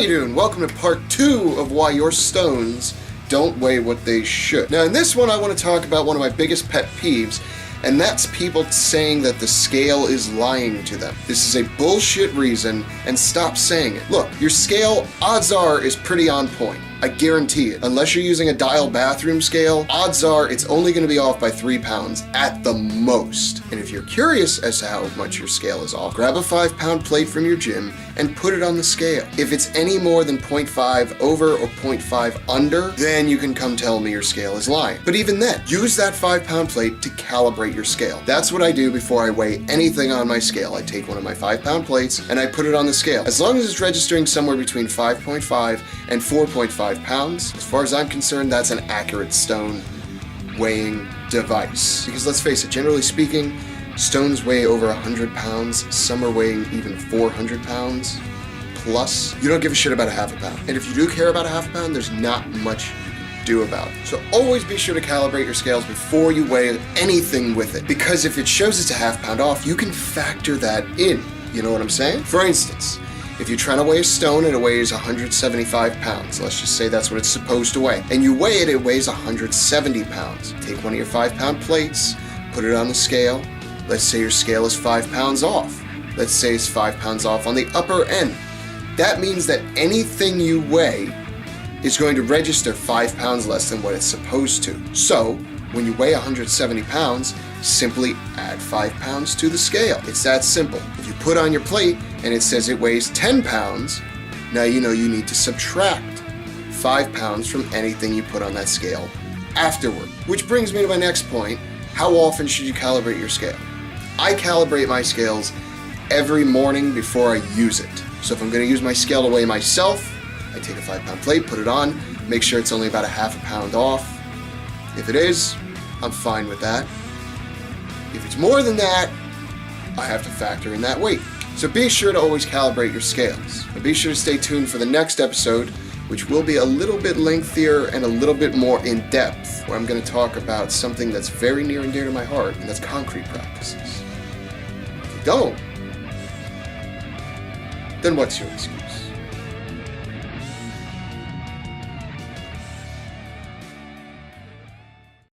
you doing? Welcome to part 2 of why your stones don't weigh what they should. Now in this one I want to talk about one of my biggest pet peeves, and that's people saying that the scale is lying to them. This is a bullshit reason, and stop saying it. Look, your scale, odds are, is pretty on point. I guarantee it. Unless you're using a dial bathroom scale, odds are it's only going to be off by 3 pounds at the most. And if you're curious as to how much your scale is off, grab a 5-pound plate from your gym and put it on the scale. If it's any more than 0.5 over or 0.5 under, then you can come tell me your scale is lying. But even then, use that 5-pound plate to calibrate your scale. That's what I do before I weigh anything on my scale. I take one of my 5-pound plates and I put it on the scale. As long as it's registering somewhere between 5.5 and 4.5 pounds, as far as I'm concerned, that's an accurate stone weighing device. Because let's face it, generally speaking, stones weigh over 100 pounds, some are weighing even 400 pounds plus. You don't give a shit about a half a pound. And if you do care about a half a pound, there's not much you can do about it. So always be sure to calibrate your scales before you weigh anything with it. Because if it shows it's a half pound off, you can factor that in. You know what I'm saying? For instance, if you're trying to weigh a stone and it weighs 175 pounds, let's just say that's what it's supposed to weigh, and you weigh it, it weighs 170 pounds. Take one of your 5-pound plates, put it on the scale. Let's say your scale is 5 pounds off. Let's say it's 5 pounds off on the upper end. That means that anything you weigh is going to register 5 pounds less than what it's supposed to. So, when you weigh 170 pounds, simply add 5 pounds to the scale. It's that simple. If you put on your plate and it says it weighs 10 pounds, now you know you need to subtract 5 pounds from anything you put on that scale afterward. Which brings me to my next point. How often should you calibrate your scale? I calibrate my scales every morning before I use it. So if I'm going to use my scale to weigh myself, I take a 5-pound plate, put it on, make sure it's only about a half a pound off. If it is, I'm fine with that. If it's more than that, I have to factor in that weight. So be sure to always calibrate your scales. And be sure to stay tuned for the next episode, which will be a little bit lengthier and a little bit more in depth, where I'm going to talk about something that's very near and dear to my heart, and that's concrete practices. If you don't, then what's your excuse?